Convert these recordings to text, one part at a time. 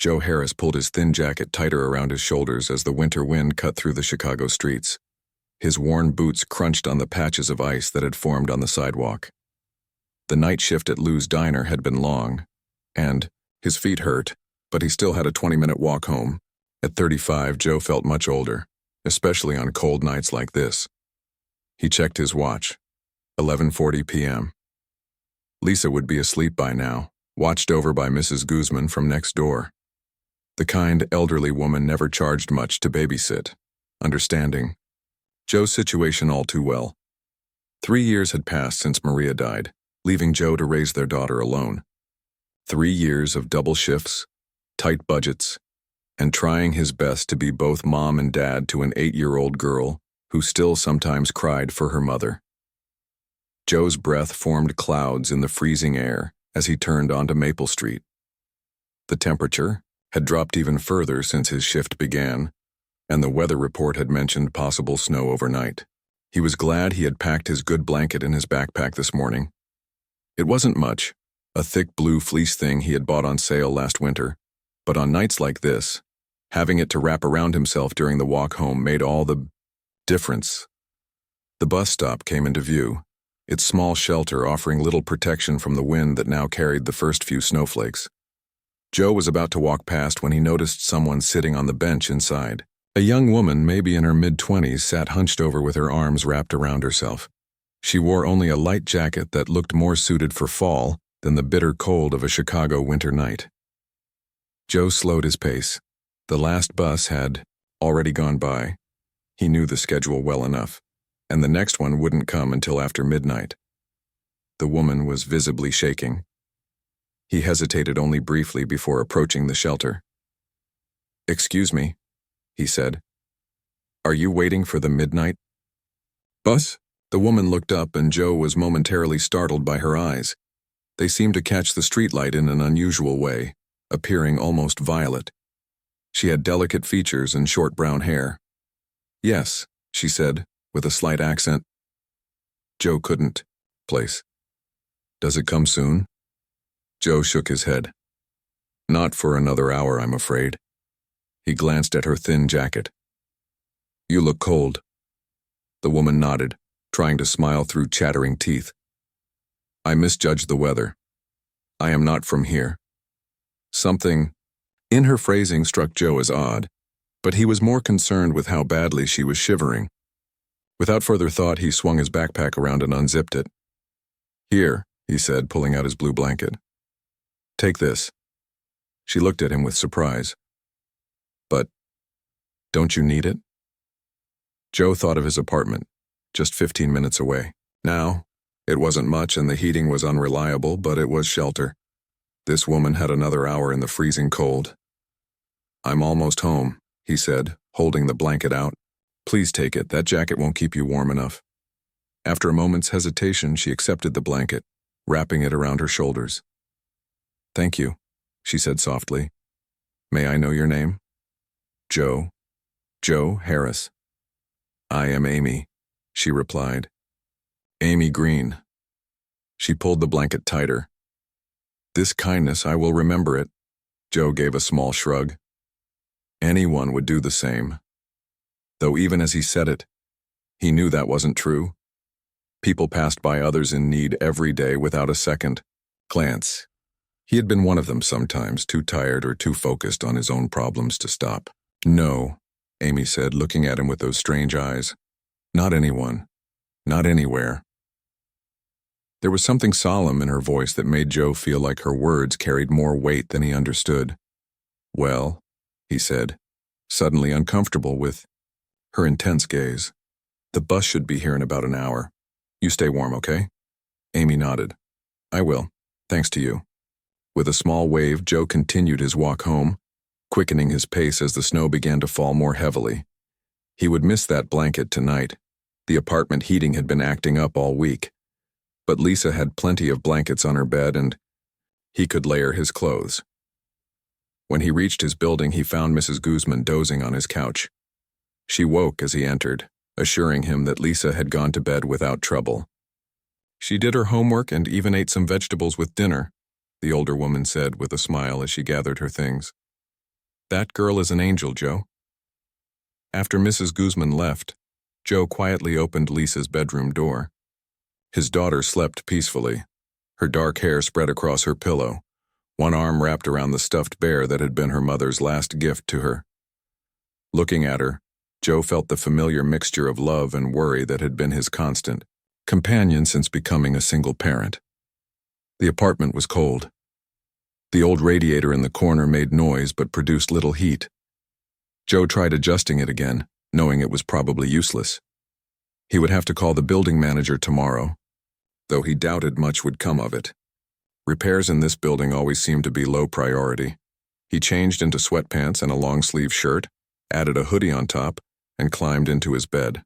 Joe Harris pulled his thin jacket tighter around his shoulders as the winter wind cut through the Chicago streets. His worn boots crunched on the patches of ice that had formed on the sidewalk. The night shift at Lou's Diner had been long, and his feet hurt, but he still had a 20-minute walk home. At 35, Joe felt much older, especially on cold nights like this. He checked his watch. 11:40 p.m. Lisa would be asleep by now, watched over by Mrs. Guzman from next door. The kind, elderly woman never charged much to babysit, understanding Joe's situation all too well. 3 years had passed since Maria died, leaving Joe to raise their daughter alone. 3 years of double shifts, tight budgets, and trying his best to be both mom and dad to an 8-year-old girl who still sometimes cried for her mother. Joe's breath formed clouds in the freezing air as he turned onto Maple Street. The temperature had dropped even further since his shift began, and the weather report had mentioned possible snow overnight. He was glad he had packed his good blanket in his backpack this morning. It wasn't much, a thick blue fleece thing he had bought on sale last winter, but on nights like this, having it to wrap around himself during the walk home made all the difference. The bus stop came into view, its small shelter offering little protection from the wind that now carried the first few snowflakes. Joe was about to walk past when he noticed someone sitting on the bench inside. A young woman, maybe in her mid-20s, sat hunched over with her arms wrapped around herself. She wore only a light jacket that looked more suited for fall than the bitter cold of a Chicago winter night. Joe slowed his pace. The last bus had already gone by. He knew the schedule well enough, and the next one wouldn't come until after midnight. The woman was visibly shaking. He hesitated only briefly before approaching the shelter. "Excuse me," he said. "Are you waiting for the midnight bus?" The woman looked up, and Joe was momentarily startled by her eyes. They seemed to catch the streetlight in an unusual way, appearing almost violet. She had delicate features and short brown hair. "Yes," she said, with a slight accent. Joe couldn't place. "Does it come soon?" Joe shook his head. "Not for another hour, I'm afraid." He glanced at her thin jacket. "You look cold." The woman nodded, trying to smile through chattering teeth. "I misjudged the weather. I am not from here." Something in her phrasing struck Joe as odd, but he was more concerned with how badly she was shivering. Without further thought, he swung his backpack around and unzipped it. "Here," he said, pulling out his blue blanket. "Take this." She looked at him with surprise. "But don't you need it?" Joe thought of his apartment, just 15 minutes away. Now, it wasn't much and the heating was unreliable, but it was shelter. This woman had another hour in the freezing cold. "I'm almost home," he said, holding the blanket out. "Please take it, that jacket won't keep you warm enough." After a moment's hesitation, she accepted the blanket, wrapping it around her shoulders. "Thank you," she said softly. "May I know your name?" "Joe. Joe Harris." "I am Amy," she replied. "Amy Green." She pulled the blanket tighter. "This kindness, I will remember it." Joe gave a small shrug. Anyone would do the same. Though even as he said it, he knew that wasn't true. People passed by others in need every day without a second glance. He had been one of them sometimes, too tired or too focused on his own problems to stop. "No," Amy said, looking at him with those strange eyes. "Not anyone. Not anywhere." There was something solemn in her voice that made Joe feel like her words carried more weight than he understood. "Well," he said, suddenly uncomfortable with her intense gaze. "The bus should be here in about an hour. You stay warm, okay?" Amy nodded. "I will, thanks to you." With a small wave, Joe continued his walk home, quickening his pace as the snow began to fall more heavily. He would miss that blanket tonight. The apartment heating had been acting up all week. But Lisa had plenty of blankets on her bed and he could layer his clothes. When he reached his building, he found Mrs. Guzman dozing on his couch. She woke as he entered, assuring him that Lisa had gone to bed without trouble. "She did her homework and even ate some vegetables with dinner," the older woman said with a smile as she gathered her things. That girl is an angel, Joe. After Mrs. Guzman left, Joe quietly opened Lisa's bedroom door. His daughter slept peacefully, her dark hair spread across her pillow, one arm wrapped around the stuffed bear that had been her mother's last gift to her. Looking at her, Joe felt the familiar mixture of love and worry that had been his constant companion since becoming a single parent. The apartment was cold. The old radiator in the corner made noise but produced little heat. Joe tried adjusting it again, knowing it was probably useless. He would have to call the building manager tomorrow, though he doubted much would come of it. Repairs in this building always seemed to be low priority. He changed into sweatpants and a long-sleeve shirt, added a hoodie on top, and climbed into his bed.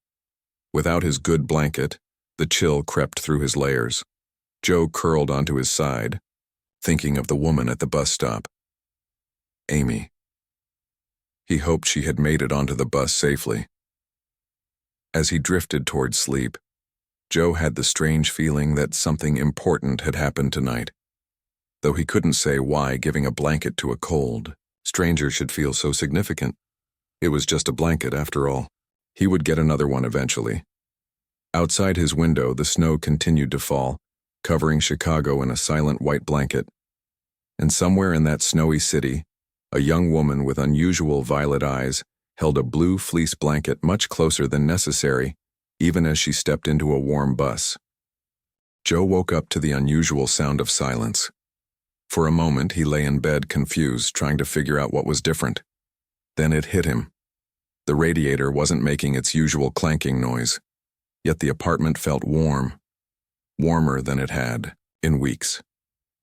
Without his good blanket, the chill crept through his layers. Joe curled onto his side, thinking of the woman at the bus stop. Amy. He hoped she had made it onto the bus safely. As he drifted towards sleep, Joe had the strange feeling that something important had happened tonight. Though he couldn't say why giving a blanket to a cold stranger should feel so significant. It was just a blanket, after all. He would get another one eventually. Outside his window, the snow continued to fall, covering Chicago in a silent white blanket. And somewhere in that snowy city, a young woman with unusual violet eyes held a blue fleece blanket much closer than necessary, even as she stepped into a warm bus. Joe woke up to the unusual sound of silence. For a moment, he lay in bed confused, trying to figure out what was different. Then it hit him. The radiator wasn't making its usual clanking noise, yet the apartment felt warm. Warmer than it had in weeks.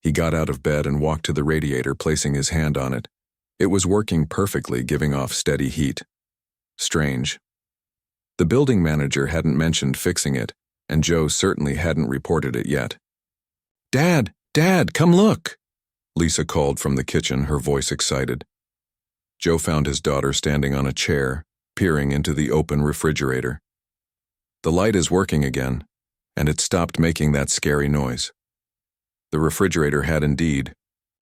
He got out of bed and walked to the radiator, placing his hand on it. It was working perfectly, giving off steady heat. Strange. The building manager hadn't mentioned fixing it, and Joe certainly hadn't reported it yet. "Dad! Dad, come look!" Lisa called from the kitchen, her voice excited. Joe found his daughter standing on a chair, peering into the open refrigerator. The light is working again, and it stopped making that scary noise. The refrigerator had indeed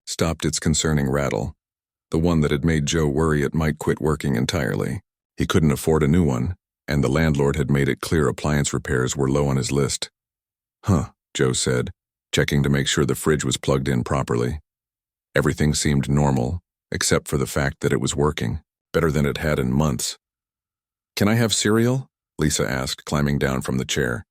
stopped its concerning rattle, the one that had made Joe worry it might quit working entirely. He couldn't afford a new one, and the landlord had made it clear appliance repairs were low on his list. "Huh," Joe said, checking to make sure the fridge was plugged in properly. Everything seemed normal, except for the fact that it was working, better than it had in months. "Can I have cereal?" Lisa asked, climbing down from the chair.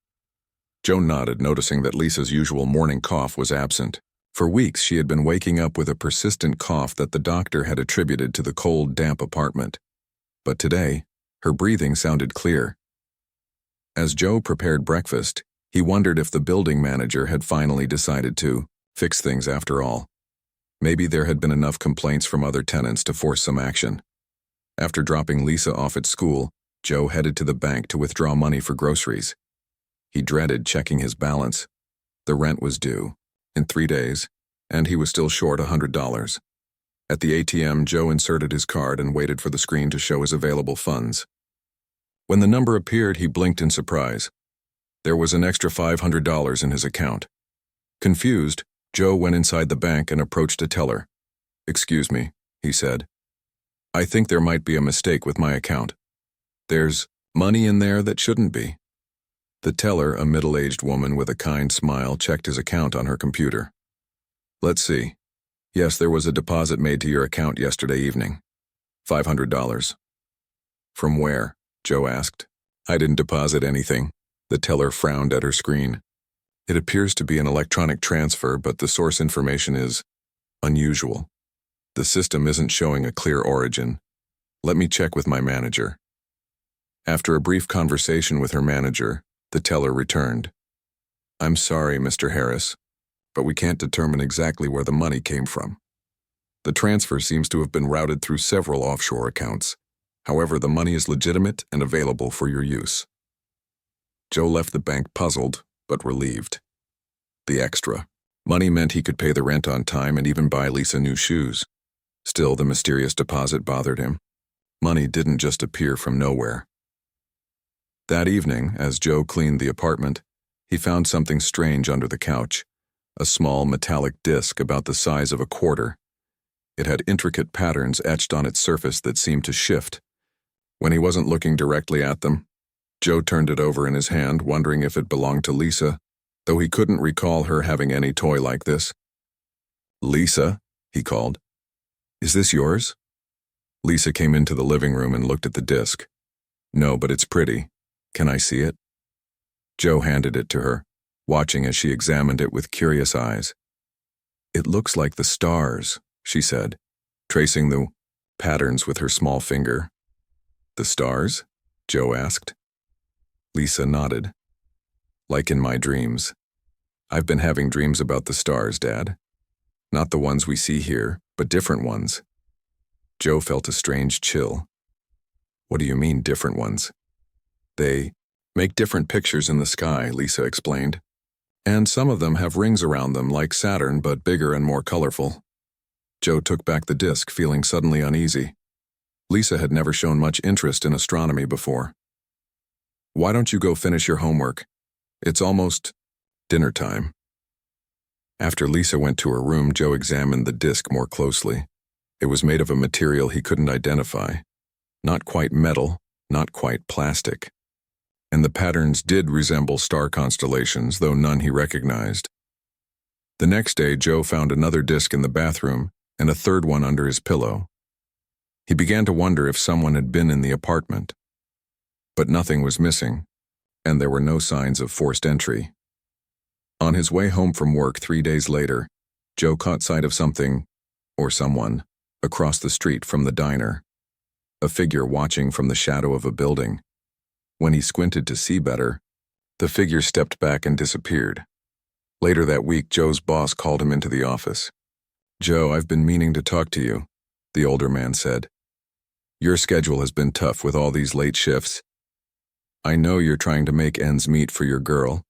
Joe nodded, noticing that Lisa's usual morning cough was absent. For weeks, she had been waking up with a persistent cough that the doctor had attributed to the cold, damp apartment. But today, her breathing sounded clear. As Joe prepared breakfast, he wondered if the building manager had finally decided to fix things after all. Maybe there had been enough complaints from other tenants to force some action. After dropping Lisa off at school, Joe headed to the bank to withdraw money for groceries. He dreaded checking his balance. The rent was due in 3 days, and he was still short $100. At the ATM, Joe inserted his card and waited for the screen to show his available funds. When the number appeared, he blinked in surprise. There was an extra $500 in his account. Confused, Joe went inside the bank and approached a teller. "Excuse me," he said. "I think there might be a mistake with my account. There's money in there that shouldn't be." The teller, a middle-aged woman with a kind smile, checked his account on her computer. "Let's see. Yes, there was a deposit made to your account yesterday evening. $500. "From where?" Joe asked. "I didn't deposit anything." The teller frowned at her screen. "It appears to be an electronic transfer, but the source information is unusual. The system isn't showing a clear origin. Let me check with my manager." After a brief conversation with her manager, the teller returned. "I'm sorry, Mr. Harris, but we can't determine exactly where the money came from. The transfer seems to have been routed through several offshore accounts. However, the money is legitimate and available for your use." Joe left the bank puzzled, but relieved. The extra money meant he could pay the rent on time and even buy Lisa new shoes. Still, the mysterious deposit bothered him. Money didn't just appear from nowhere. That evening, as Joe cleaned the apartment, he found something strange under the couch, a small metallic disc about the size of a quarter. It had intricate patterns etched on its surface that seemed to shift. When he wasn't looking directly at them, Joe turned it over in his hand, wondering if it belonged to Lisa, though he couldn't recall her having any toy like this. "Lisa," he called. "Is this yours?" Lisa came into the living room and looked at the disc. "No, but it's pretty. Can I see it?" Joe handed it to her, watching as she examined it with curious eyes. "It looks like the stars," she said, tracing the patterns with her small finger. "The stars?" Joe asked. Lisa nodded. "Like in my dreams. I've been having dreams about the stars, Dad. Not the ones we see here, but different ones." Joe felt a strange chill. "What do you mean, different ones?" "They make different pictures in the sky," Lisa explained. "And some of them have rings around them like Saturn, but bigger and more colorful." Joe took back the disc, feeling suddenly uneasy. Lisa had never shown much interest in astronomy before. "Why don't you go finish your homework? It's almost dinner time." After Lisa went to her room, Joe examined the disc more closely. It was made of a material he couldn't identify. Not quite metal, not quite plastic. And the patterns did resemble star constellations, though none he recognized. The next day, Joe found another disc in the bathroom and a third one under his pillow. He began to wonder if someone had been in the apartment. But nothing was missing, and there were no signs of forced entry. On his way home from work 3 days later, Joe caught sight of something, or someone, across the street from the diner. A figure watching from the shadow of a building. When he squinted to see better, the figure stepped back and disappeared. Later that week, Joe's boss called him into the office. "Joe, I've been meaning to talk to you," the older man said. "Your schedule has been tough with all these late shifts. I know you're trying to make ends meet for your girl."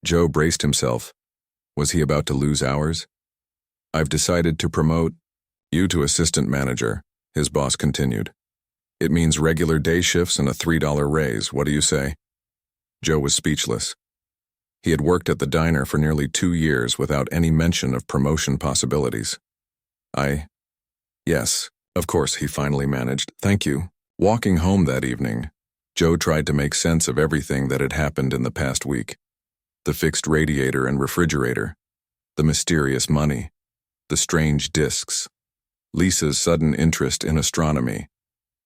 Joe braced himself. Was he about to lose hours? "I've decided to promote you to assistant manager," his boss continued. "It means regular day shifts and a $3 raise. What do you say?" Joe was speechless. He had worked at the diner for nearly 2 years without any mention of promotion possibilities. Yes, of course," he finally managed. "Thank you." Walking home that evening, Joe tried to make sense of everything that had happened in the past week. The fixed radiator and refrigerator, the mysterious money, the strange discs, Lisa's sudden interest in astronomy,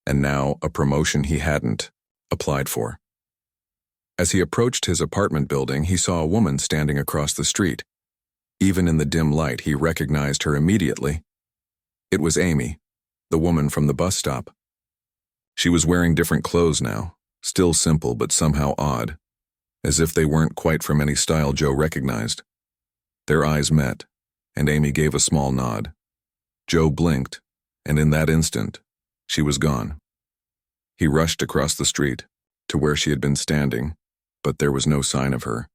and now a promotion he hadn't applied for. As he approached his apartment building, he saw a woman standing across the street. Even in the dim light, he recognized her immediately. It was Amy, the woman from the bus stop. She was wearing different clothes now, still simple but somehow odd, as if they weren't quite from any style Joe recognized. Their eyes met, and Amy gave a small nod. Joe blinked, and in that instant, she was gone. He rushed across the street, to where she had been standing, but there was no sign of her.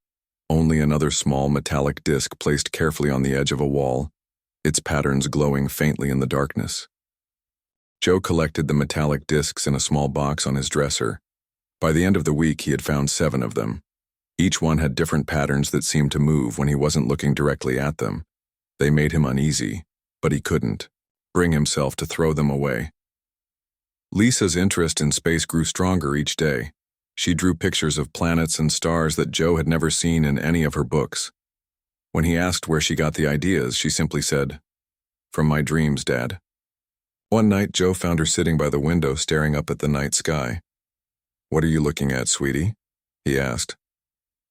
Only another small metallic disc placed carefully on the edge of a wall, its patterns glowing faintly in the darkness. Joe collected the metallic discs in a small box on his dresser. By the end of the week, he had found 7 of them. Each one had different patterns that seemed to move when he wasn't looking directly at them. They made him uneasy, but he couldn't bring himself to throw them away. Lisa's interest in space grew stronger each day. She drew pictures of planets and stars that Joe had never seen in any of her books. When he asked where she got the ideas, she simply said, "From my dreams, Dad." One night, Joe found her sitting by the window staring up at the night sky. "What are you looking at, sweetie?" he asked.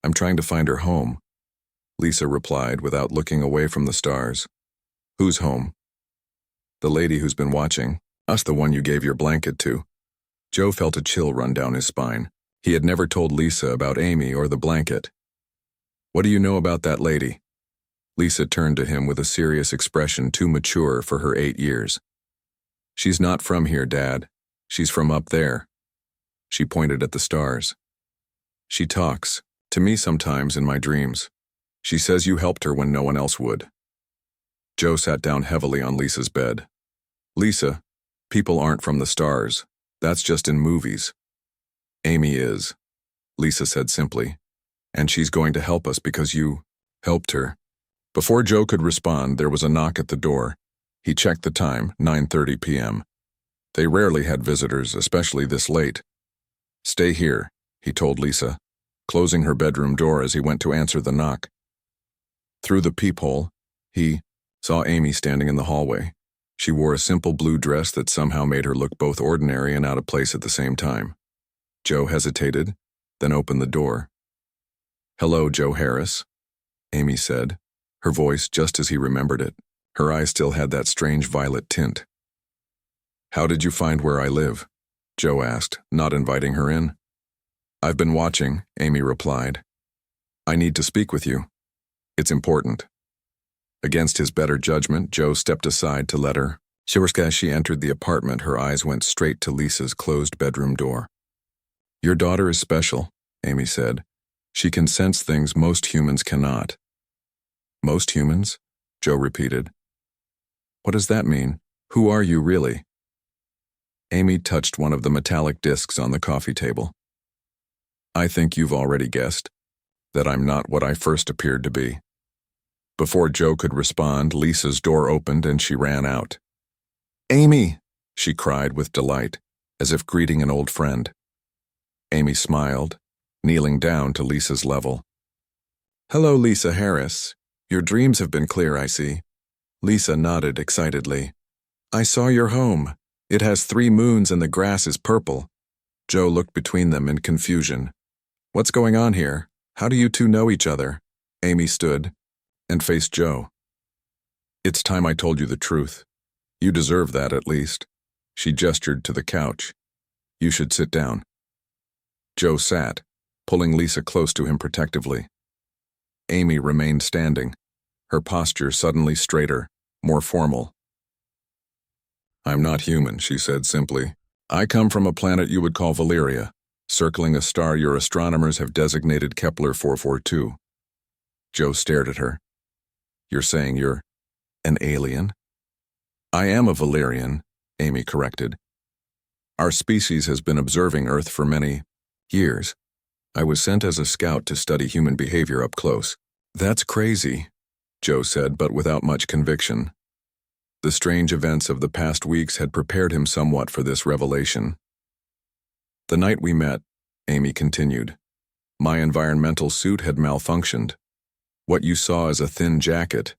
"I'm trying to find her home," Lisa replied without looking away from the stars. "Whose home?" "The lady who's been watching us, the one you gave your blanket to." Joe felt a chill run down his spine. He had never told Lisa about Amy or the blanket. "What do you know about that lady?" Lisa turned to him with a serious expression too mature for her 8 years. "She's not from here, Dad. She's from up there." She pointed at the stars. "She talks to me sometimes in my dreams. She says you helped her when no one else would." Joe sat down heavily on Lisa's bed. "Lisa, people aren't from the stars. That's just in movies." "Amy is," Lisa said simply, "and she's going to help us because you helped her." Before Joe could respond, there was a knock at the door. He checked the time, 9:30 p.m. They rarely had visitors, especially this late. "Stay here," he told Lisa, closing her bedroom door as he went to answer the knock. Through the peephole, he saw Amy standing in the hallway. She wore a simple blue dress that somehow made her look both ordinary and out of place at the same time. Joe hesitated, then opened the door. "Hello, Joe Harris," Amy said, her voice just as he remembered it. Her eyes still had that strange violet tint. "How did you find where I live?" Joe asked, not inviting her in. "I've been watching," Amy replied. "I need to speak with you. It's important." Against his better judgment, Joe stepped aside to let her. As she entered the apartment, her eyes went straight to Lisa's closed bedroom door. "Your daughter is special," Amy said. "She can sense things most humans cannot." "Most humans?" Joe repeated. "What does that mean? Who are you really?" Amy touched one of the metallic discs on the coffee table. "I think you've already guessed that I'm not what I first appeared to be." Before Joe could respond, Lisa's door opened and she ran out. "Amy!" she cried with delight, as if greeting an old friend. Amy smiled, kneeling down to Lisa's level. "Hello, Lisa Harris. Your dreams have been clear, I see." Lisa nodded excitedly. "I saw your home. It has 3 moons and the grass is purple." Joe looked between them in confusion. "What's going on here? How do you two know each other?" Amy stood and faced Joe. "It's time I told you the truth. You deserve that, at least." She gestured to the couch. "You should sit down." Joe sat, pulling Lisa close to him protectively. Amy remained standing, her posture suddenly straighter, more formal. "I'm not human," she said simply. "I come from a planet you would call Valeria, circling a star your astronomers have designated Kepler 442. Joe stared at her. "You're saying you're an alien?" "I am a Valerian," Amy corrected. "Our species has been observing Earth for many years. I was sent as a scout to study human behavior up close." "That's crazy," Joe said, but without much conviction. The strange events of the past weeks had prepared him somewhat for this revelation. "The night we met," Amy continued, "my environmental suit had malfunctioned. What you saw as a thin jacket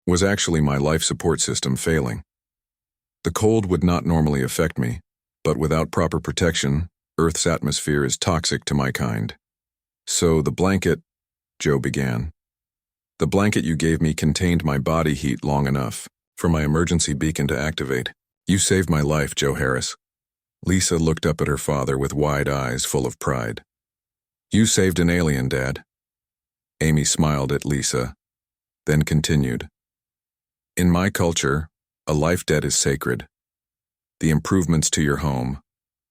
was actually my life support system failing. The cold would not normally affect me, but without proper protection, Earth's atmosphere is toxic to my kind. So the blanket," Joe began. "The blanket you gave me contained my body heat long enough for my emergency beacon to activate. You saved my life, Joe Harris." Lisa looked up at her father with wide eyes full of pride. "You saved an alien, Dad." Amy smiled at Lisa, then continued. "In my culture, a life debt is sacred. The improvements to your home,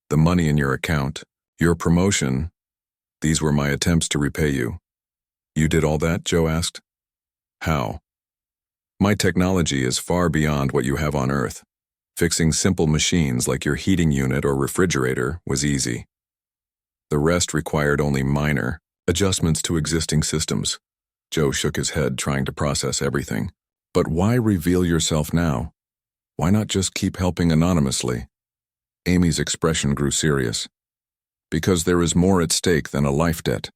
the money in your account, your promotion, these were my attempts to repay you." "You did all that?" Joe asked. "How?" "My technology is far beyond what you have on Earth. Fixing simple machines like your heating unit or refrigerator was easy. The rest required only minor adjustments to existing systems." Joe shook his head, trying to process everything. "But why reveal yourself now? Why not just keep helping anonymously?" Amy's expression grew serious. "Because there is more at stake than a life debt.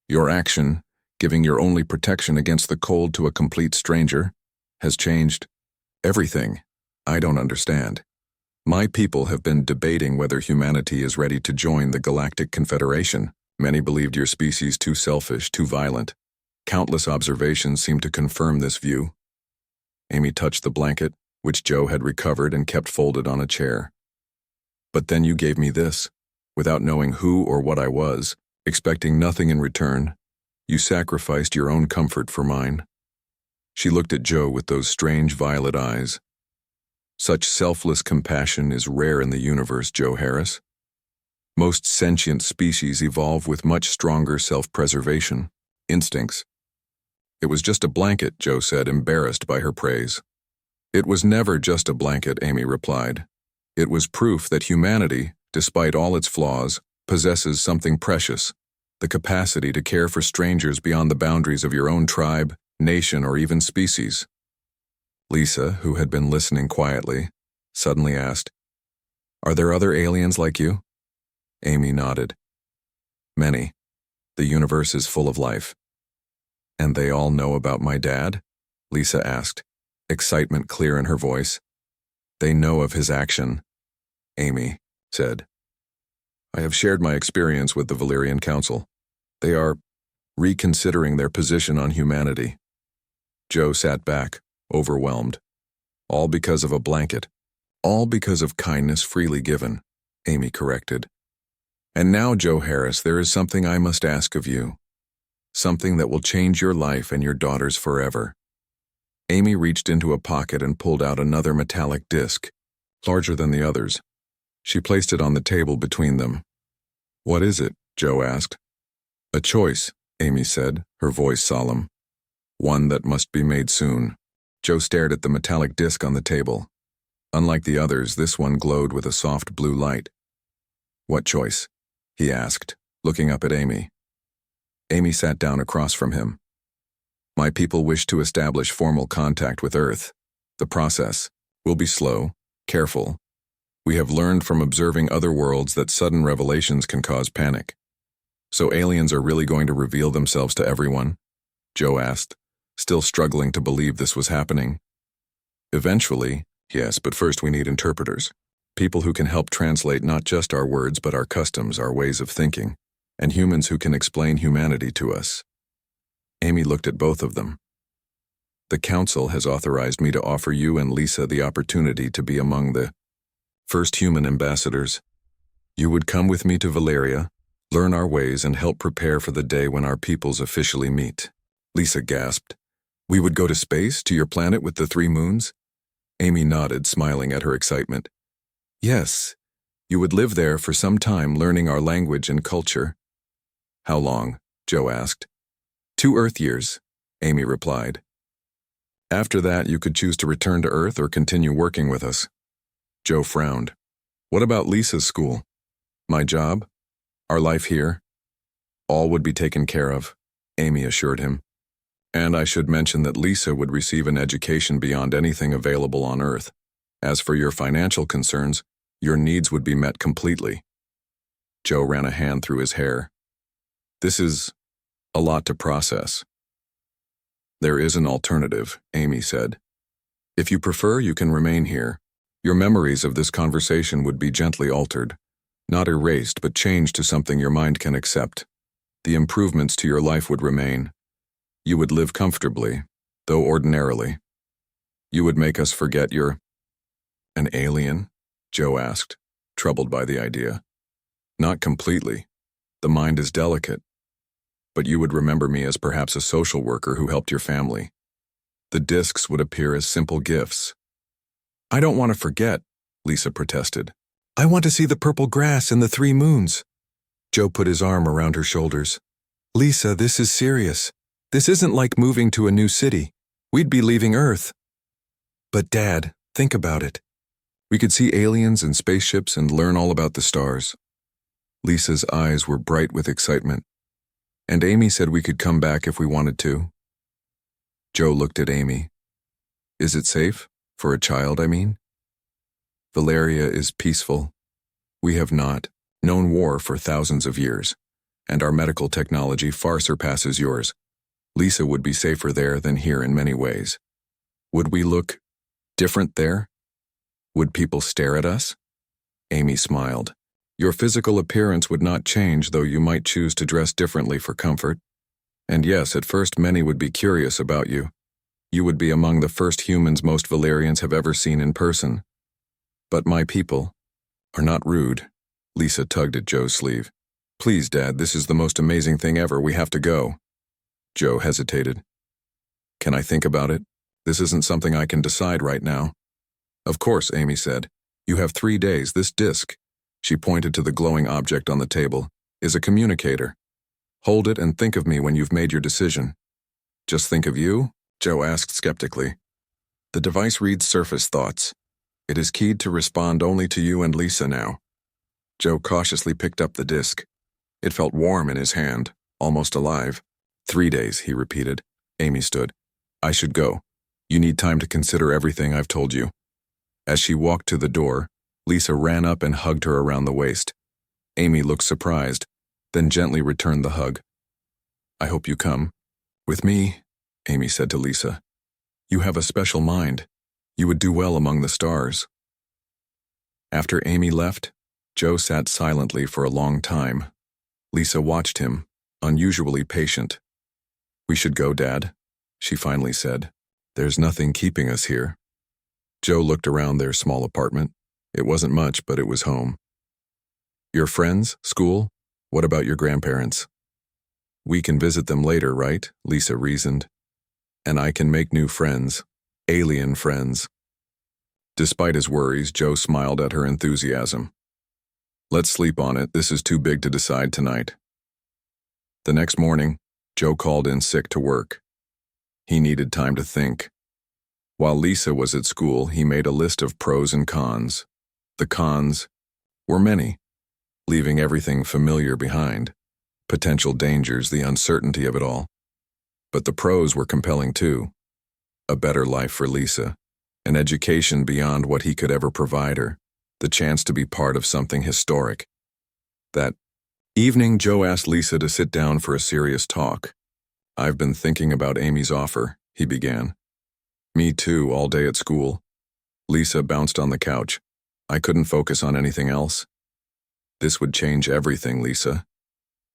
Your action, giving your only protection against the cold to a complete stranger, has changed everything. I don't understand. My people have been debating whether humanity is ready to join the Galactic Confederation. Many believed your species too selfish, too violent. Countless observations seem to confirm this view." Amy touched the blanket, which Joe had recovered and kept folded on a chair. "But then you gave me this, without knowing who or what I was, expecting nothing in return. You sacrificed your own comfort for mine." She looked at Joe with those strange violet eyes. "Such selfless compassion is rare in the universe, Joe Harris. Most sentient species evolve with much stronger self-preservation instincts." "It was just a blanket," Joe said, embarrassed by her praise. "It was never just a blanket," Amy replied. "It was proof that humanity, despite all its flaws, possesses something precious, the capacity to care for strangers beyond the boundaries of your own tribe, nation, or even species." Lisa, who had been listening quietly, suddenly asked, "Are there other aliens like you?" Amy nodded. "Many. The universe is full of life." "And they all know about my dad?" Lisa asked, excitement clear in her voice. "They know of his action," Amy said. "I have shared my experience with the Valerian Council. They are reconsidering their position on humanity." Joe sat back, overwhelmed. "All because of a blanket. All because of kindness freely given," Amy corrected. "And now, Joe Harris, there is something I must ask of you. Something that will change your life and your daughter's forever." Amy reached into a pocket and pulled out another metallic disc, larger than the others. She placed it on the table between them. "What is it?" Joe asked. "A choice," Amy said, her voice solemn. "One that must be made soon." Joe stared at the metallic disc on the table. Unlike the others, this one glowed with a soft blue light. "What choice?" he asked, looking up at Amy. Amy sat down across from him. "My people wish to establish formal contact with Earth. The process will be slow, careful. We have learned from observing other worlds that sudden revelations can cause panic." "So aliens are really going to reveal themselves to everyone?" Joe asked, still struggling to believe this was happening. "Eventually, yes, but first we need interpreters. People who can help translate not just our words but our customs, our ways of thinking, and humans who can explain humanity to us." Amy looked at both of them. "The Council has authorized me to offer you and Lisa the opportunity to be among the first human ambassadors. You would come with me to Valeria, learn our ways, and help prepare for the day when our peoples officially meet." Lisa gasped. "We would go to space, to your planet with the 3 moons?" Amy nodded, smiling at her excitement. "Yes, you would live there for some time, learning our language and culture." "How long?" Joe asked. 2 Earth years," Amy replied. "After that, you could choose to return to Earth or continue working with us." Joe frowned. "What about Lisa's school? My job? Our life here?" "All would be taken care of," Amy assured him. "And I should mention that Lisa would receive an education beyond anything available on Earth. As for your financial concerns, your needs would be met completely." Joe ran a hand through his hair. "This is a lot to process." "There is an alternative," Amy said. "If you prefer, you can remain here. Your memories of this conversation would be gently altered, not erased, but changed to something your mind can accept. The improvements to your life would remain. You would live comfortably, though ordinarily. You would make us forget you're an alien?" Joe asked, troubled by the idea. "Not completely. The mind is delicate. But you would remember me as perhaps a social worker who helped your family. The discs would appear as simple gifts." "I don't want to forget," Lisa protested. "I want to see the purple grass and the 3 moons." Joe put his arm around her shoulders. "Lisa, this is serious. This isn't like moving to a new city. We'd be leaving Earth." "But Dad, think about it. We could see aliens and spaceships and learn all about the stars." Lisa's eyes were bright with excitement. "And Amy said we could come back if we wanted to." Joe looked at Amy. "Is it safe? For a child, I mean?" "Valeria is peaceful. We have not known war for thousands of years, and our medical technology far surpasses yours. Lisa would be safer there than here in many ways." "Would we look different there? Would people stare at us?" Amy smiled. "Your physical appearance would not change, though you might choose to dress differently for comfort. And yes, at first many would be curious about you. You would be among the first humans most Valerians have ever seen in person. But my people are not rude." Lisa tugged at Joe's sleeve. "Please, Dad, this is the most amazing thing ever. We have to go." Joe hesitated. "Can I think about it? This isn't something I can decide right now." "Of course," Amy said. "You have 3 days. This disc," she pointed to the glowing object on the table, "is a communicator. Hold it and think of me when you've made your decision." "Just think of you?" Joe asked skeptically. "The device reads surface thoughts. It is keyed to respond only to you and Lisa now." Joe cautiously picked up the disc. It felt warm in his hand, almost alive. 3 days, he repeated. Amy stood. "I should go. You need time to consider everything I've told you. As she walked to the door, Lisa ran up and hugged her around the waist. Amy looked surprised, then gently returned the hug. I hope you come. With me, Amy said to Lisa. You have a special mind. You would do well among the stars. After Amy left, Joe sat silently for a long time. Lisa watched him, unusually patient. We should go, Dad, she finally said. There's nothing keeping us here. Joe looked around their small apartment. It wasn't much, but it was home. Your friends, school? What about your grandparents? We can visit them later, right? Lisa reasoned. And I can make new friends. Alien friends. Despite his worries, Joe smiled at her enthusiasm. Let's sleep on it. This is too big to decide tonight. The next morning, Joe called in sick to work. He needed time to think. While Lisa was at school, he made a list of pros and cons. The cons were many, leaving everything familiar behind. Potential dangers, the uncertainty of it all. But the pros were compelling too. A better life for Lisa, an education beyond what he could ever provide her, the chance to be part of something historic. That evening, Joe asked Lisa to sit down for a serious talk. I've been thinking about Amy's offer, he began. Me too, all day at school. Lisa bounced on the couch. I couldn't focus on anything else. This would change everything, Lisa.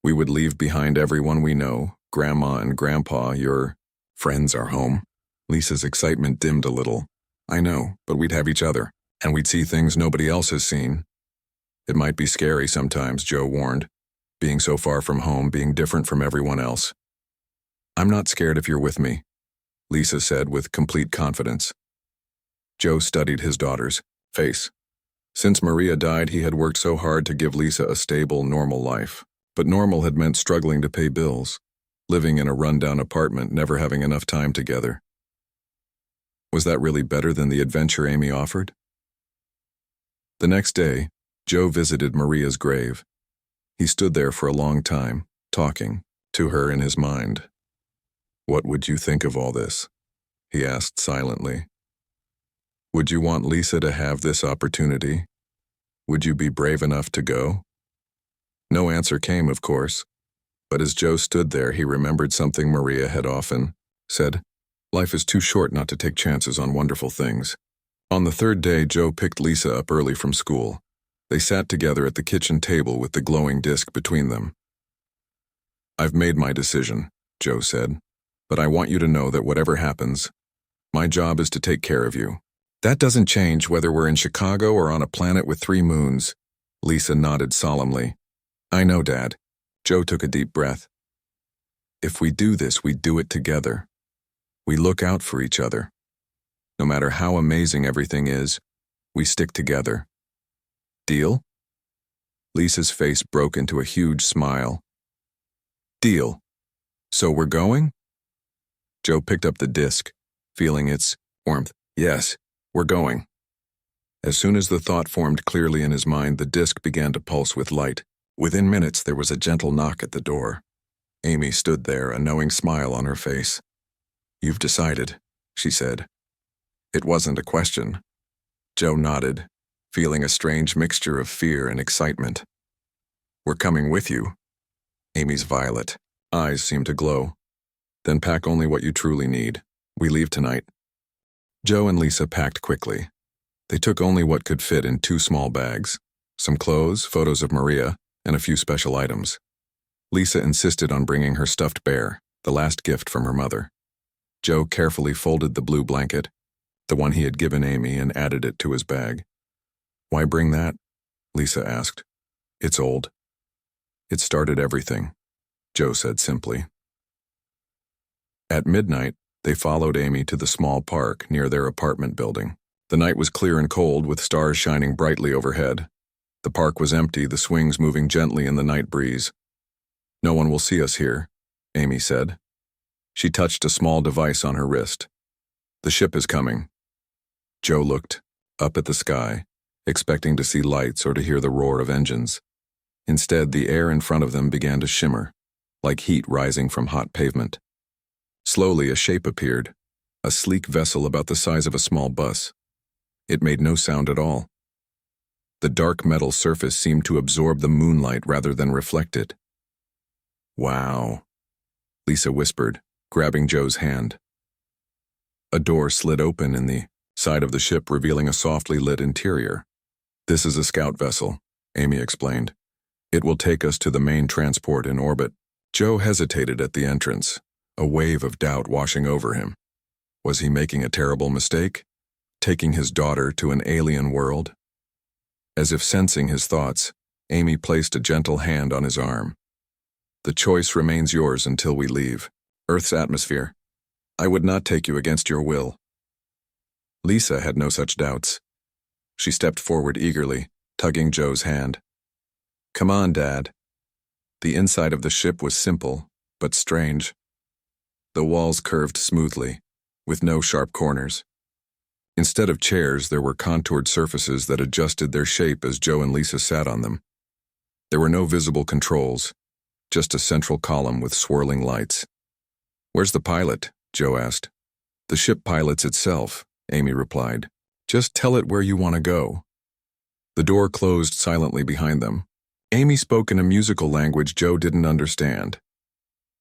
We would leave behind everyone we know, Grandma and Grandpa, your friends are home. Lisa's excitement dimmed a little. I know, but we'd have each other, and we'd see things nobody else has seen. It might be scary sometimes, Joe warned, being so far from home, being different from everyone else. I'm not scared if you're with me, Lisa said with complete confidence. Joe studied his daughter's face. Since Maria died, he had worked so hard to give Lisa a stable, normal life. But normal had meant struggling to pay bills, living in a rundown apartment, never having enough time together. Was that really better than the adventure Amy offered? The next day, Joe visited Maria's grave. He stood there for a long time, talking to her in his mind. What would you think of all this? He asked silently. Would you want Lisa to have this opportunity? Would you be brave enough to go? No answer came, of course, but as Joe stood there, he remembered something Maria had often said. Life is too short not to take chances on wonderful things. On the third day, Joe picked Lisa up early from school. They sat together at the kitchen table with the glowing disc between them. I've made my decision, Joe said, but I want you to know that whatever happens, my job is to take care of you. That doesn't change whether we're in Chicago or on a planet with 3 moons. Lisa nodded solemnly. I know, Dad. Joe took a deep breath. If we do this, we do it together. We look out for each other. No matter how amazing everything is, we stick together. Deal? Lisa's face broke into a huge smile. Deal. So we're going? Joe picked up the disc, feeling its warmth. Yes, we're going. As soon as the thought formed clearly in his mind, the disc began to pulse with light. Within minutes, there was a gentle knock at the door. Amy stood there, a knowing smile on her face. You've decided, she said. It wasn't a question. Joe nodded, feeling a strange mixture of fear and excitement. We're coming with you. Amy's violet eyes seemed to glow. Then pack only what you truly need. We leave tonight. Joe and Lisa packed quickly. They took only what could fit in 2 small bags, some clothes, photos of Maria, and a few special items. Lisa insisted on bringing her stuffed bear, the last gift from her mother. Joe carefully folded the blue blanket, the one he had given Amy, and added it to his bag. Why bring that? Lisa asked. It's old. It started everything, Joe said simply. At midnight, they followed Amy to the small park near their apartment building. The night was clear and cold, with stars shining brightly overhead. The park was empty, the swings moving gently in the night breeze. No one will see us here, Amy said. She touched a small device on her wrist. The ship is coming. Joe looked up at the sky, expecting to see lights or to hear the roar of engines. Instead, the air in front of them began to shimmer, like heat rising from hot pavement. Slowly, a shape appeared, a sleek vessel about the size of a small bus. It made no sound at all. The dark metal surface seemed to absorb the moonlight rather than reflect it. "Wow," Lisa whispered, grabbing Joe's hand. A door slid open in the side of the ship, revealing a softly lit interior. "This is a scout vessel," Amy explained. "It will take us to the main transport in orbit." Joe hesitated at the entrance, a wave of doubt washing over him. Was he making a terrible mistake? Taking his daughter to an alien world? As if sensing his thoughts, Amy placed a gentle hand on his arm. "The choice remains yours until we leave Earth's atmosphere. I would not take you against your will." Lisa had no such doubts. She stepped forward eagerly, tugging Joe's hand. "Come on, Dad." The inside of the ship was simple, but strange. The walls curved smoothly, with no sharp corners. Instead of chairs, there were contoured surfaces that adjusted their shape as Joe and Lisa sat on them. There were no visible controls, just a central column with swirling lights. "Where's the pilot?" Joe asked. "The ship pilots itself," Amy replied. "Just tell it where you want to go." The door closed silently behind them. Amy spoke in a musical language Joe didn't understand.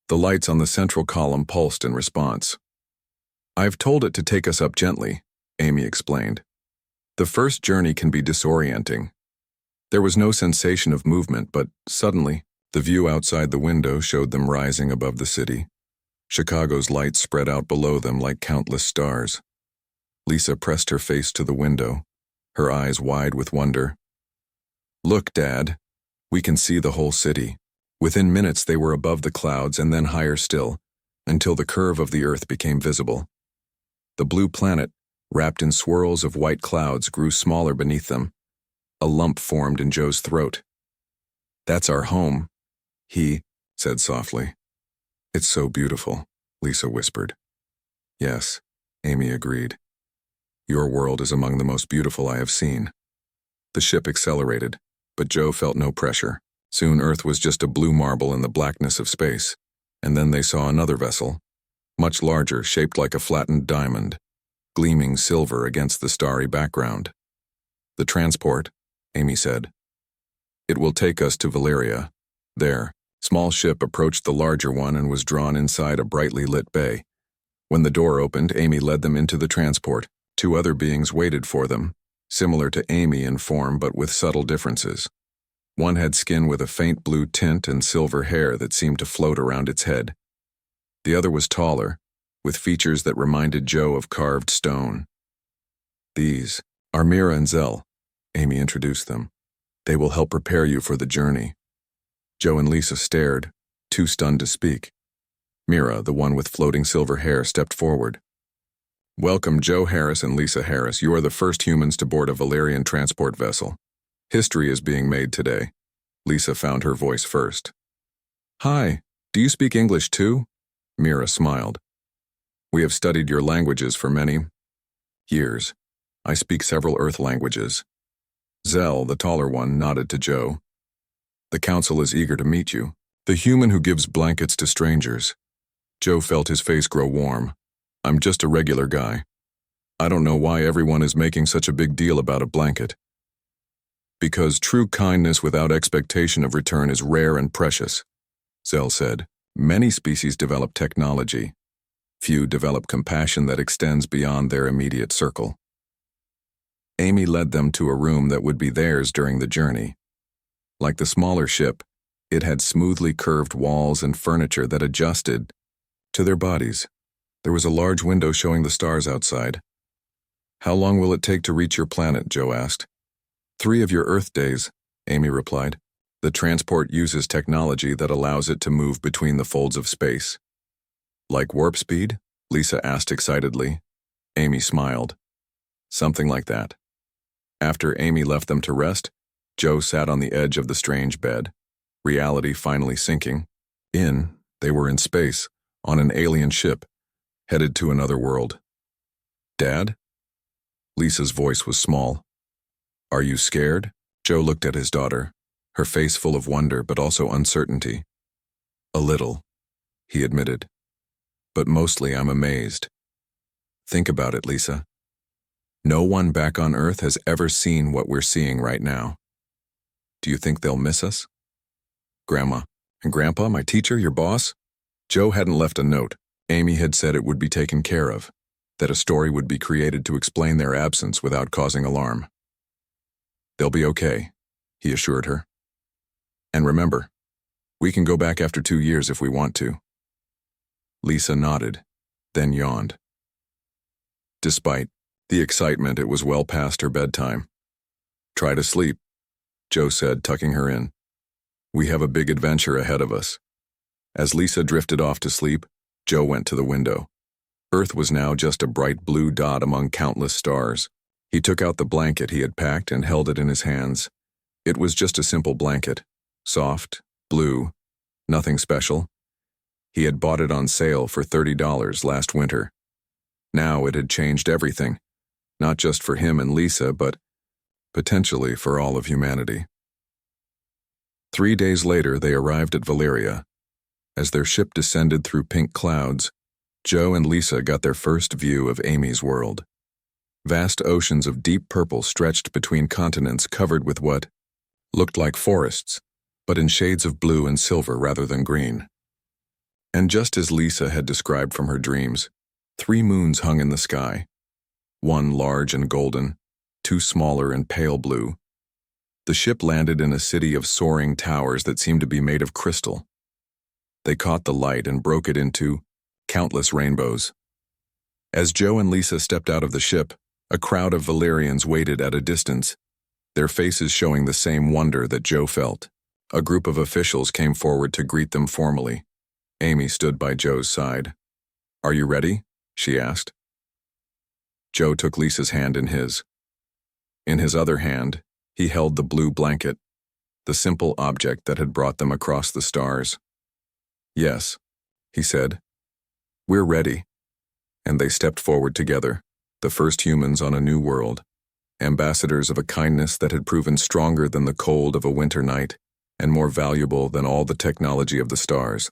The lights on the central column pulsed in response. "I've told it to take us up gently," Amy explained. "The first journey can be disorienting." There was no sensation of movement, but suddenly, the view outside the window showed them rising above the city. Chicago's lights spread out below them like countless stars. Lisa pressed her face to the window, her eyes wide with wonder. "Look, Dad. We can see the whole city." Within minutes they were above the clouds and then higher still, until the curve of the earth became visible. The blue planet, wrapped in swirls of white clouds, grew smaller beneath them. A lump formed in Joe's throat. "That's our home," he said softly. "It's so beautiful," Lisa whispered. "Yes," Amy agreed. "Your world is among the most beautiful I have seen." The ship accelerated, but Joe felt no pressure. Soon Earth was just a blue marble in the blackness of space, and then they saw another vessel, much larger, shaped like a flattened diamond, gleaming silver against the starry background. "The transport," Amy said. "It will take us to Valeria." There, small ship approached the larger one and was drawn inside a brightly lit bay. When the door opened, Amy led them into the transport. Two other beings waited for them, similar to Amy in form but with subtle differences. One had skin with a faint blue tint and silver hair that seemed to float around its head. The other was taller, with features that reminded Joe of carved stone. "These are Mira and Zell," Amy introduced them. "They will help prepare you for the journey." Joe and Lisa stared, too stunned to speak. Mira, the one with floating silver hair, stepped forward. "Welcome, Joe Harris and Lisa Harris. You are the first humans to board a Valerian transport vessel. History is being made today." Lisa found her voice first. "Hi, do you speak English too?" Mira smiled. "We have studied your languages for many years. I speak several Earth languages." Zell, the taller one, nodded to Joe. "The council is eager to meet you. The human who gives blankets to strangers." Joe felt his face grow warm. "I'm just a regular guy. I don't know why everyone is making such a big deal about a blanket." "Because true kindness without expectation of return is rare and precious," Zell said. "Many species develop technology. Few develop compassion that extends beyond their immediate circle." Amy led them to a room that would be theirs during the journey. Like the smaller ship, it had smoothly curved walls and furniture that adjusted to their bodies. There was a large window showing the stars outside. "How long will it take to reach your planet?" Joe asked. 3 of your Earth days," Amy replied. "The transport uses technology that allows it to move between the folds of space." "Like warp speed?" Lisa asked excitedly. Amy smiled. "Something like that." After Amy left them to rest, Joe sat on the edge of the strange bed, reality finally sinking in. They were in space, on an alien ship, headed to another world. "Dad?" Lisa's voice was small. "Are you scared?" Joe looked at his daughter, her face full of wonder but also uncertainty. "A little," he admitted. "But mostly I'm amazed." Think about it, Lisa. No one back on Earth has ever seen what we're seeing right now. Do you think they'll miss us? Grandma and Grandpa, my teacher, your boss? Joe hadn't left a note. Amy had said it would be taken care of, that a story would be created to explain their absence without causing alarm. They'll be okay, he assured her. And remember, we can go back after 2 years if we want to. Lisa nodded, then yawned. Despite the excitement, it was well past her bedtime. Try to sleep, Joe said, tucking her in. We have a big adventure ahead of us. As Lisa drifted off to sleep, Joe went to the window. Earth was now just a bright blue dot among countless stars. He took out the blanket he had packed and held it in his hands. It was just a simple blanket, soft, blue, nothing special. He had bought it on sale for $30 last winter. Now it had changed everything, not just for him and Lisa, but potentially for all of humanity. 3 days later, they arrived at Valeria. As their ship descended through pink clouds, Joe and Lisa got their first view of Amy's world. Vast oceans of deep purple stretched between continents covered with what looked like forests, but in shades of blue and silver rather than green. And just as Lisa had described from her dreams, 3 moons hung in the sky, one large and golden, 2 smaller and pale blue. The ship landed in a city of soaring towers that seemed to be made of crystal. They caught the light and broke it into countless rainbows. As Joe and Lisa stepped out of the ship, a crowd of Valerians waited at a distance, their faces showing the same wonder that Joe felt. A group of officials came forward to greet them formally. Amy stood by Joe's side. "Are you ready?" she asked. Joe took Lisa's hand in his. In his other hand, he held the blue blanket, the simple object that had brought them across the stars. "Yes," he said. "We're ready." And they stepped forward together, the first humans on a new world, ambassadors of a kindness that had proven stronger than the cold of a winter night and more valuable than all the technology of the stars.